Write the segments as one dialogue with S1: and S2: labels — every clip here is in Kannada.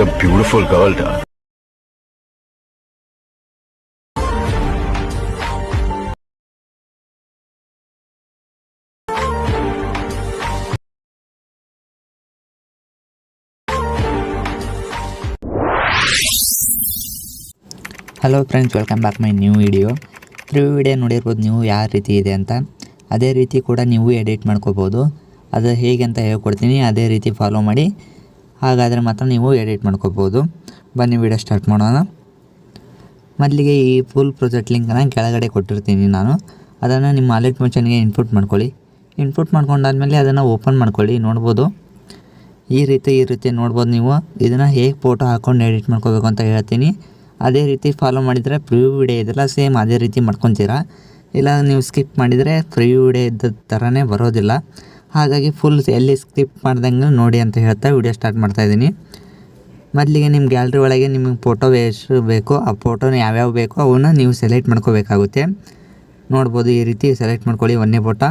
S1: a beautiful girl, da.
S2: Hello friends, welcome back my new video. Preview video ನೋಡಿರ್ಬೋದು ನೀವು ಯಾವ ರೀತಿ ಇದೆ ಅಂತ. ಅದೇ ರೀತಿ ಕೂಡ ನೀವು ಎಡಿಟ್ ಮಾಡ್ಕೋಬೋದು. ಅದು ಹೇಗೆ ಅಂತ ಹೇಳ್ಕೊಡ್ತೀನಿ, ಅದೇ ರೀತಿ ಫಾಲೋ ಮಾಡಿ. ಹಾಗಾದರೆ ಮಾತ್ರ ನೀವು ಎಡಿಟ್ ಮಾಡ್ಕೋಬೋದು. ಬನ್ನಿ ವಿಡಿಯೋ ಸ್ಟಾರ್ಟ್ ಮಾಡೋಣ. ಮೊದಲಿಗೆ ಈ ಫುಲ್ ಪ್ರಾಜೆಕ್ಟ್ ಲಿಂಕನ್ನು ಕೆಳಗಡೆ ಕೊಟ್ಟಿರ್ತೀನಿ ನಾನು. ಅದನ್ನು ನಿಮ್ಮ ವಾಲೆಟ್ ಮೋಷನ್ಗೆ ಇನ್ಪುಟ್ ಮಾಡ್ಕೊಳ್ಳಿ. ಇನ್ಪುಟ್ ಮಾಡ್ಕೊಂಡಾದ್ಮೇಲೆ ಅದನ್ನು ಓಪನ್ ಮಾಡ್ಕೊಳ್ಳಿ. ನೋಡ್ಬೋದು ಈ ರೀತಿ ನೋಡ್ಬೋದು ನೀವು. ಇದನ್ನು ಹೇಗೆ ಫೋಟೋ ಹಾಕ್ಕೊಂಡು ಎಡಿಟ್ ಮಾಡ್ಕೋಬೇಕು ಅಂತ ಹೇಳ್ತೀನಿ. ಅದೇ ರೀತಿ ಫಾಲೋ ಮಾಡಿದರೆ ಪ್ರಿವ್ಯೂ ವಿಡಿಯೋ ಇದೆಲ್ಲ ಸೇಮ್ ಅದೇ ರೀತಿ ಮಾಡ್ಕೊತೀರಾ. ಇಲ್ಲ ನೀವು ಸ್ಕಿಪ್ ಮಾಡಿದರೆ ಪ್ರಿವ್ಯೂ ವಿಡಿಯೋ ಇದ್ದ ಥರನೇ ಬರೋದಿಲ್ಲ. ಹಾಗಾಗಿ ಫುಲ್ ಎಲ್ಲಿ ಸ್ಕಿಪ್ ಮಾಡ್ದಂಗೆ ನೋಡಿ ಅಂತ ಹೇಳ್ತಾ ವಿಡಿಯೋ ಸ್ಟಾರ್ಟ್ ಮಾಡ್ತಾಯಿದ್ದೀನಿ. ಮೊದಲಿಗೆ ನಿಮ್ಮ ಗ್ಯಾಲ್ರಿ ಒಳಗೆ ನಿಮಗೆ ಫೋಟೋ ಎಷ್ಟು ಬೇಕೋ ಆ ಫೋಟೋನ ಯಾವ್ಯಾವ ಬೇಕೋ ಅವನ್ನ ನೀವು ಸೆಲೆಕ್ಟ್ ಮಾಡ್ಕೋಬೇಕಾಗುತ್ತೆ. ನೋಡ್ಬೋದು ಈ ರೀತಿ ಸೆಲೆಕ್ಟ್ ಮಾಡ್ಕೊಳ್ಳಿ. ಒಂದೇ ಫೋಟೋ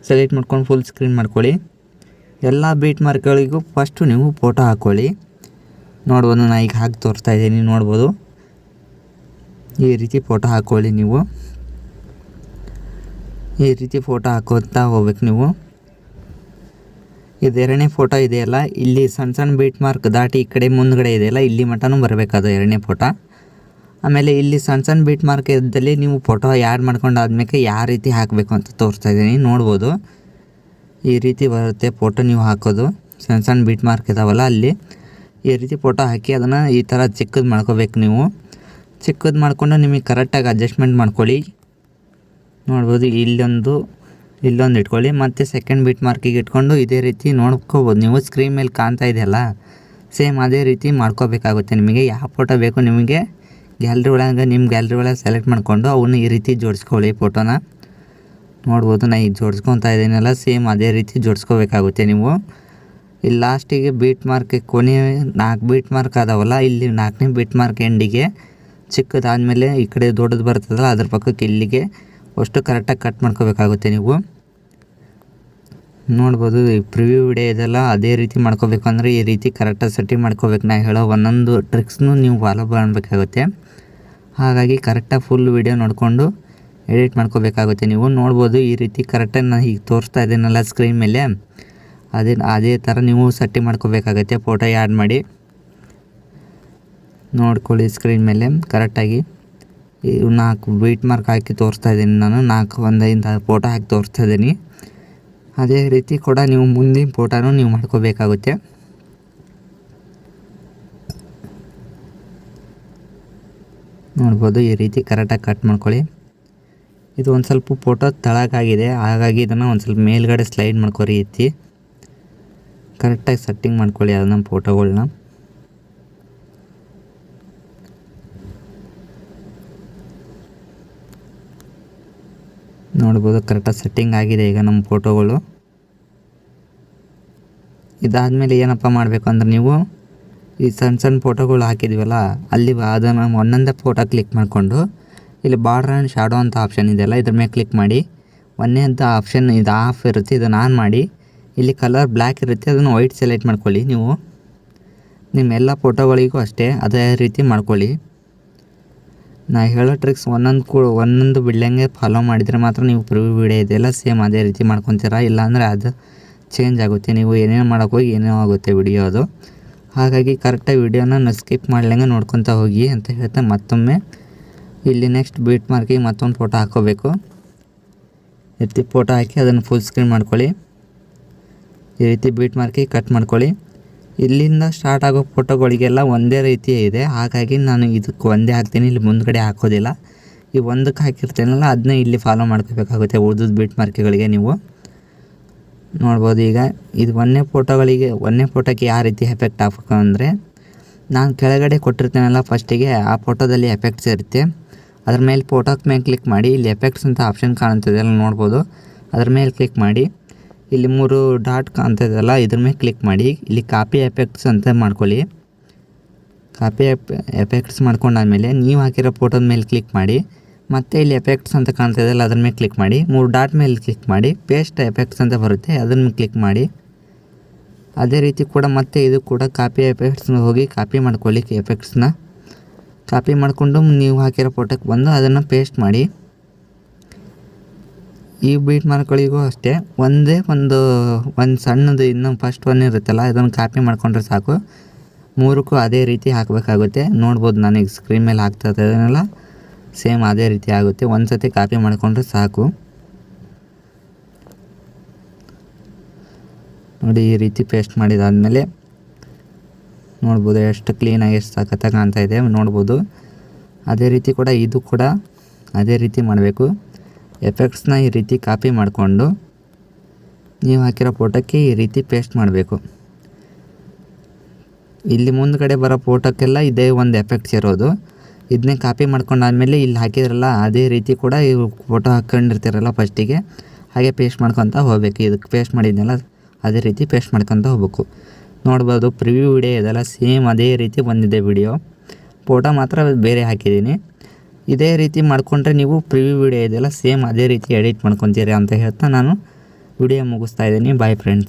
S2: ಸೆಲೆಕ್ಟ್ ಮಾಡ್ಕೊಂಡು ಫುಲ್ ಸ್ಕ್ರೀನ್ ಮಾಡ್ಕೊಳ್ಳಿ. ಎಲ್ಲ ಬೀಟ್ ಮಾರ್ಕ್ಗಳಿಗೂ ಫಸ್ಟು ನೀವು ಫೋಟೋ ಹಾಕ್ಕೊಳ್ಳಿ. ನೋಡ್ಬೋದು ನಾನು ಈಗ ಹಾಕಿ ತೋರಿಸ್ತಾ ಇದ್ದೀನಿ. ನೋಡ್ಬೋದು ಈ ರೀತಿ ಫೋಟೋ ಹಾಕ್ಕೊಳ್ಳಿ. ನೀವು ಈ ರೀತಿ ಫೋಟೋ ಹಾಕೋತಾ ಹೋಗ್ಬೇಕು ನೀವು. ಇದು ಎರಡನೇ ಫೋಟೋ ಇದೆಯಲ್ಲ, ಇಲ್ಲಿ ಸಣ್ಣ ಬೀಟ್ ಮಾರ್ಕ್ ದಾಟಿ ಈ ಕಡೆ ಮುಂದ್ಗಡೆ ಇದೆಯಲ್ಲ, ಇಲ್ಲಿ ಮಟನೂ ಬರಬೇಕದು ಎರಡನೇ ಫೋಟೋ. ಆಮೇಲೆ ಇಲ್ಲಿ ಸಣ್ಣ ಬೀಟ್ ಮಾರ್ಕ್ ಇದ್ದಲ್ಲಿ ನೀವು ಫೋಟೋ ಆ್ಯಡ್ ಮಾಡ್ಕೊಂಡು ಆದ್ಮೇಲೆ ಯಾವ ರೀತಿ ಹಾಕಬೇಕು ಅಂತ ತೋರಿಸ್ತಾ ಇದ್ದೀನಿ. ನೋಡ್ಬೋದು ಈ ರೀತಿ ಬರುತ್ತೆ ಫೋಟೋ ನೀವು ಹಾಕೋದು. ಸಣ್ಣ ಬೀಟ್ ಮಾರ್ಕ್ ಇದಾವಲ್ಲ ಅಲ್ಲಿ ಈ ರೀತಿ ಫೋಟೋ ಹಾಕಿ ಅದನ್ನು ಈ ಥರ ಚಿಕ್ಕದು ಮಾಡ್ಕೋಬೇಕು ನೀವು. ಚಿಕ್ಕದು ಮಾಡಿಕೊಂಡು ನಿಮಗೆ ಕರೆಕ್ಟಾಗಿ ಅಡ್ಜಸ್ಟ್ಮೆಂಟ್ ಮಾಡ್ಕೊಳ್ಳಿ. ನೋಡ್ಬೋದು ಇಲ್ಲೊಂದು ಇಟ್ಕೊಳ್ಳಿ. ಮತ್ತು ಸೆಕೆಂಡ್ ಬೀಟ್ ಮಾರ್ಕಿಗೆ ಇಟ್ಕೊಂಡು ಇದೇ ರೀತಿ ನೋಡ್ಕೋಬೋದು ನೀವು. ಸ್ಕ್ರೀನ್ ಮೇಲೆ ಕಾಣ್ತಾ ಇದೆಯಲ್ಲ, ಸೇಮ್ ಅದೇ ರೀತಿ ಮಾಡ್ಕೋಬೇಕಾಗುತ್ತೆ. ನಿಮಗೆ ಯಾವ ಫೋಟೋ ಬೇಕು ನಿಮಗೆ ನಿಮ್ಮ ಗ್ಯಾಲ್ರಿ ಒಳಗೆ ಸೆಲೆಕ್ಟ್ ಮಾಡಿಕೊಂಡು ಅವನ್ನ ಈ ರೀತಿ ಜೋಡಿಸ್ಕೊಳ್ಳಿ ಫೋಟೋನ. ನೋಡ್ಬೋದು ನಾನು ಈಗ ಜೋಡಿಸ್ಕೊತಾ ಇದ್ದೀನಲ್ಲ, ಸೇಮ್ ಅದೇ ರೀತಿ ಜೋಡಿಸ್ಕೋಬೇಕಾಗುತ್ತೆ ನೀವು. ಇಲ್ಲಿ ಲಾಸ್ಟಿಗೆ ಬೀಟ್ ಮಾರ್ಕ್ ಕೊನೆ 4 ಬೀಟ್ ಮಾರ್ಕ್ ಅದಾವಲ್ಲ, ಇಲ್ಲಿ 4ನೇ ಬೀಟ್ ಮಾರ್ಕ್ ಎಂಡಿಗೆ ಚಿಕ್ಕದಾದಮೇಲೆ ಈ ಕಡೆ ದೊಡ್ಡದು ಬರ್ತದಲ್ಲ ಅದ್ರ ಪಕ್ಕಕ್ಕೆ ಇಲ್ಲಿಗೆ ಅಷ್ಟು ಕರೆಕ್ಟಾಗಿ ಕಟ್ ಮಾಡ್ಕೋಬೇಕಾಗುತ್ತೆ ನೀವು. ನೋಡ್ಬೋದು ಈ ಪ್ರಿವ್ಯೂ ವಿಡಿಯೋ ಇದೆಲ್ಲ ಅದೇ ರೀತಿ ಮಾಡ್ಕೋಬೇಕು ಅಂದರೆ ಈ ರೀತಿ ಕರೆಕ್ಟಾಗಿ ಸೆಟ್ಟಿಂಗ್ ಮಾಡ್ಕೋಬೇಕು. ನಾ ಹೇಳೋ ಒಂದೊಂದು ಟ್ರಿಕ್ಸ್ನು ನೀವು ಫಾಲೋ ಮಾಡಬೇಕಾಗುತ್ತೆ. ಹಾಗಾಗಿ ಕರೆಕ್ಟಾಗಿ ಫುಲ್ ವಿಡಿಯೋ ನೋಡಿಕೊಂಡು ಎಡಿಟ್ ಮಾಡ್ಕೋಬೇಕಾಗುತ್ತೆ ನೀವು. ನೋಡ್ಬೋದು ಈ ರೀತಿ ಕರೆಕ್ಟಾಗಿ ನಾನು ಈಗ ತೋರಿಸ್ತಾ ಇದ್ದೀನಲ್ಲ ಸ್ಕ್ರೀನ್ ಮೇಲೆ, ಅದೇ ಥರ ನೀವು ಸೆಟ್ಟಿಂಗ್ ಮಾಡ್ಕೋಬೇಕಾಗುತ್ತೆ. ಫೋಟೋ ಆ್ಯಡ್ ಮಾಡಿ ನೋಡ್ಕೊಳ್ಳಿ ಸ್ಕ್ರೀನ್ ಮೇಲೆ ಕರೆಕ್ಟಾಗಿ. 4 ಬೀಟ್ ಮಾರ್ಕ್ ಹಾಕಿ ತೋರಿಸ್ತಾ ಇದ್ದೀನಿ ನಾನು. 4 ಫೋಟೋ ಹಾಕಿ ತೋರಿಸ್ತಾ ಇದ್ದೀನಿ. ಅದೇ ರೀತಿ ಕೂಡ ನೀವು ಮುಂದಿನ ಫೋಟೋನೂ ನೀವು ಮಾಡ್ಕೋಬೇಕಾಗುತ್ತೆ. ನೋಡ್ಬೋದು ಈ ರೀತಿ ಕರೆಕ್ಟಾಗಿ ಕಟ್ ಮಾಡ್ಕೊಳ್ಳಿ. ಇದು ಒಂದು ಸ್ವಲ್ಪ ಫೋಟೋ ತಳಗಾಗಿದೆ, ಹಾಗಾಗಿ ಇದನ್ನು ಒಂದು ಸ್ವಲ್ಪ ಮೇಲ್ಗಡೆ ಸ್ಲೈಡ್ ಮಾಡ್ಕೊರಿ. ರೀತಿ ಕರೆಕ್ಟಾಗಿ ಸೆಟ್ಟಿಂಗ್ ಮಾಡ್ಕೊಳ್ಳಿ ಅದನ್ನ ಫೋಟೋಗಳ್ನ. ನೋಡ್ಬೋದು ಕರೆಕ್ಟಾಗಿ ಸೆಟ್ಟಿಂಗ್ ಆಗಿದೆ ಈಗ ನಮ್ಮ ಫೋಟೋಗಳು. ಇದಾದಮೇಲೆ ಏನಪ್ಪ ಮಾಡಬೇಕು ಅಂದರೆ ನೀವು ಈ ಸಣ್ಣ ಫೋಟೋಗಳು ಹಾಕಿದ್ವಲ್ಲ ಅಲ್ಲಿ ಅದನ್ನು ಒಂದೊಂದೇ ಫೋಟೋ ಕ್ಲಿಕ್ ಮಾಡಿಕೊಂಡು ಇಲ್ಲಿ ಬಾರ್ಡರ್ ಆ್ಯಂಡ್ ಶಾಡೋ ಅಂತ ಆಪ್ಷನ್ ಇದೆಯಲ್ಲ, ಇದ್ರ ಮೇಲೆ ಕ್ಲಿಕ್ ಮಾಡಿ. ಒಂದನೇದು ಆಪ್ಷನ್ ಇದು ಆಫ್ ಇರುತ್ತೆ, ಇದನ್ನು ಆನ್ ಮಾಡಿ. ಇಲ್ಲಿ ಕಲರ್ ಬ್ಲ್ಯಾಕ್ ಇರುತ್ತೆ, ಅದನ್ನು ವೈಟ್ ಸೆಲೆಕ್ಟ್ ಮಾಡ್ಕೊಳ್ಳಿ ನೀವು. ನಿಮ್ಮೆಲ್ಲ ಫೋಟೋಗಳಿಗೂ ಅಷ್ಟೇ ಅದೇ ರೀತಿ ಮಾಡ್ಕೊಳ್ಳಿ. ನಾ ಹೇಳೋ ಟ್ರಿಕ್ಸ್ ಒಂದೊಂದು ಬಿಡ್ಲಂಗೆ ಫಾಲೋ ಮಾಡಿದರೆ ಮಾತ್ರ ನೀವು ಪ್ರಿವ್ಯೂ ವಿಡಿಯೋ ಇದೆಯಲ್ಲ ಸೇಮ್ ಅದೇ ರೀತಿ ಮಾಡ್ಕೊತೀರಾ. ಇಲ್ಲಾಂದರೆ ಅದು ಚೇಂಜ್ ಆಗುತ್ತೆ. ನೀವು ಏನೇನು ಮಾಡೋಕ್ಕೋಗಿ ಏನೇನೋ ಆಗುತ್ತೆ ವಿಡಿಯೋ ಅದು. ಹಾಗಾಗಿ ಕರೆಕ್ಟಾಗಿ ವಿಡಿಯೋನ ಸ್ಕಿಪ್ ಮಾಡ್ಲಂಗೆ ನೋಡ್ಕೊತಾ ಹೋಗಿ ಅಂತ ಹೇಳ್ತಾ ಮತ್ತೊಮ್ಮೆ ಇಲ್ಲಿ ನೆಕ್ಸ್ಟ್ ಬೀಟ್ ಮಾರ್ಕಿಗೆ ಮತ್ತೊಂದು ಫೋಟೋ ಹಾಕ್ಕೋಬೇಕು. ಈ ರೀತಿ ಫೋಟೋ ಹಾಕಿ ಅದನ್ನು ಫುಲ್ ಸ್ಕ್ರೀನ್ ಮಾಡ್ಕೊಳ್ಳಿ. ಈ ರೀತಿ ಬೀಟ್ ಮಾರ್ಕಿಗೆ ಕಟ್ ಮಾಡ್ಕೊಳ್ಳಿ. ಇಲ್ಲಿಂದ ಸ್ಟಾರ್ಟ್ ಆಗೋ ಫೋಟೋಗಳಿಗೆಲ್ಲ ಒಂದೇ ರೀತಿ ಇದೆ, ಹಾಗಾಗಿ ನಾನು ಇದಕ್ಕೆ ಒಂದೇ ಹಾಕ್ತೀನಿ, ಇಲ್ಲಿ ಮುಂದ್ಗಡೆ ಹಾಕೋದಿಲ್ಲ. ಈ ಒಂದಕ್ಕೆ ಹಾಕಿರ್ತೀನಲ್ಲ ಅದನ್ನ ಇಲ್ಲಿ ಫಾಲೋ ಮಾಡ್ಕೋಬೇಕಾಗುತ್ತೆ ಉಳಿದ ಬೀಟ್ ಮಾರ್ಕ್ಗಳಿಗೆ ನೀವು. ನೋಡ್ಬೋದು ಈಗ ಇದು ಒಂದೇ ಫೋಟೋಕ್ಕೆ ಯಾವ ರೀತಿ ಎಫೆಕ್ಟ್ ಹಾಕಬೇಕು ಅಂದರೆ, ನಾನು ಕೆಳಗಡೆ ಕೊಟ್ಟಿರ್ತೀನಲ್ಲ ಫಸ್ಟಿಗೆ ಆ ಫೋಟೋದಲ್ಲಿ ಎಫೆಕ್ಟ್ಸ್ ಇರುತ್ತೆ. ಅದ್ರ ಮೇಲೆ ಫೋಟೋಕ್ಕೆ ಮೇಲೆ ಕ್ಲಿಕ್ ಮಾಡಿ. ಇಲ್ಲಿ ಎಫೆಕ್ಟ್ಸ್ ಅಂತ ಆಪ್ಷನ್ ಕಾಣ್ತಿದೆಯಲ್ಲ ನೋಡ್ಬೋದು, ಅದ್ರ ಮೇಲೆ ಕ್ಲಿಕ್ ಮಾಡಿ. ಇಲ್ಲಿ 3 ಡಾಟ್ ಕಾಣ್ತಿದೆಯಲ್ಲ ಇದ್ರ ಮೇಲೆ ಕ್ಲಿಕ್ ಮಾಡಿ. ಇಲ್ಲಿ ಕಾಪಿ ಎಫೆಕ್ಟ್ಸ್ ಅಂತ ಮಾಡ್ಕೊಳ್ಳಿ. ಕಾಪಿ ಎಫೆಕ್ಟ್ಸ್ ಮಾಡ್ಕೊಂಡಾದ್ಮೇಲೆ ನೀವು ಹಾಕಿರೋ ಫೋಟೋದ ಮೇಲೆ ಕ್ಲಿಕ್ ಮಾಡಿ. ಮತ್ತು ಇಲ್ಲಿ ಎಫೆಕ್ಟ್ಸ್ ಅಂತ ಕಾಣ್ತಿದೆಯಲ್ಲ ಅದ್ರ ಮೇಲೆ ಕ್ಲಿಕ್ ಮಾಡಿ. 3 ಡಾಟ್ ಮೇಲೆ ಕ್ಲಿಕ್ ಮಾಡಿ. ಪೇಸ್ಟ್ ಎಫೆಕ್ಟ್ಸ್ ಅಂತ ಬರುತ್ತೆ, ಅದನ್ನು ಕ್ಲಿಕ್ ಮಾಡಿ. ಅದೇ ರೀತಿ ಕೂಡ ಮತ್ತೆ ಇದು ಕೂಡ ಕಾಪಿ ಎಫೆಕ್ಟ್ಸ್ನ ಹೋಗಿ ಕಾಪಿ ಮಾಡ್ಕೊಳ್ಳಿಕ್ಕೆ ಎಫೆಕ್ಟ್ಸ್ನ ಕಾಪಿ ಮಾಡಿಕೊಂಡು ನೀವು ಹಾಕಿರೋ ಫೋಟೋಕ್ಕೆ ಬಂದು ಅದನ್ನು ಪೇಸ್ಟ್ ಮಾಡಿ. ಈ ಬೀಟ್ ಮಾರ್ಕ್ಗಳಿಗೂ ಅಷ್ಟೇ ಒಂದು ಸಣ್ಣದು ಇನ್ನೂ ಫಸ್ಟ್ ಒನ್ ಇರುತ್ತಲ್ಲ ಅದನ್ನು ಕಾಪಿ ಮಾಡ್ಕೊಂಡ್ರೆ ಸಾಕು. ಮೂರಕ್ಕೂ ಅದೇ ರೀತಿ ಹಾಕಬೇಕಾಗುತ್ತೆ. ನೋಡ್ಬೋದು ನಾನೀಗ ಸ್ಕ್ರೀನ್ ಮೇಲೆ ಹಾಕ್ತಾ ಇರೋದನ್ನೆಲ್ಲ ಸೇಮ್ ಅದೇ ರೀತಿ ಆಗುತ್ತೆ. ಒಂದು ಸತಿ ಕಾಪಿ ಮಾಡಿಕೊಂಡ್ರೆ ಸಾಕು. ನೋಡಿ ಈ ರೀತಿ ಪೇಸ್ಟ್ ಮಾಡಿದಾದಮೇಲೆ ನೋಡ್ಬೋದು ಎಷ್ಟು ಕ್ಲೀನಾಗಿ ಎಷ್ಟು ಸಖತ್ತಾಗಿ ಕಾಣ್ತಾ ಇದೆ ನೋಡ್ಬೋದು. ಅದೇ ರೀತಿ ಕೂಡ ಇದು ಕೂಡ ಅದೇ ರೀತಿ ಮಾಡಬೇಕು. ಎಫೆಕ್ಟ್ಸ್ನ ಈ ರೀತಿ ಕಾಪಿ ಮಾಡಿಕೊಂಡು ನೀವು ಹಾಕಿರೋ ಫೋಟೋಕ್ಕೆ ಈ ರೀತಿ ಪೇಸ್ಟ್ ಮಾಡಬೇಕು. ಇಲ್ಲಿ ಮುಂದ್ಗಡೆ ಬರೋ ಫೋಟೋಕ್ಕೆಲ್ಲ ಇದೇ ಒಂದು ಎಫೆಕ್ಟ್ಸ್ ಇರೋದು. ಇದನ್ನೇ ಕಾಪಿ ಮಾಡ್ಕೊಂಡಾದ್ಮೇಲೆ ಇಲ್ಲಿ ಹಾಕಿದ್ರಲ್ಲ ಅದೇ ರೀತಿ ಕೂಡ ಈ ಫೋಟೋ ಹಾಕ್ಕೊಂಡಿರ್ತೀರಲ್ಲ ಫಸ್ಟಿಗೆ ಹಾಗೆ ಪೇಸ್ಟ್ ಮಾಡ್ಕೊತ ಹೋಗ್ಬೇಕು. ಇದಕ್ಕೆ ಪೇಸ್ಟ್ ಮಾಡಿದ್ನೆಲ್ಲ ಅದೇ ರೀತಿ ಪೇಸ್ಟ್ ಮಾಡ್ಕೊತ ಹೋಗ್ಬೇಕು. ನೋಡ್ಬೋದು ಪ್ರಿವ್ಯೂ ವಿಡಿಯೋ ಇದೆಲ್ಲ ಸೇಮ್ ಅದೇ ರೀತಿ ಬಂದಿದೆ ವಿಡಿಯೋ. ಫೋಟೋ ಮಾತ್ರ ಬೇರೆ ಹಾಕಿದ್ದೀನಿ. ಇದೇ ರೀತಿ ಮಾಡಿಕೊಂಡ್ರೆ ನೀವು ಪ್ರಿವ್ಯೂ ವಿಡಿಯೋ ಇದೆಲ್ಲ ಸೇಮ್ ಅದೇ ರೀತಿ ಎಡಿಟ್ ಮಾಡ್ಕೊತೀರಿ ಅಂತ ಹೇಳ್ತಾ ನಾನು ವಿಡಿಯೋ ಮುಗಿಸ್ತಾ ಇದ್ದೀನಿ. Bye friends.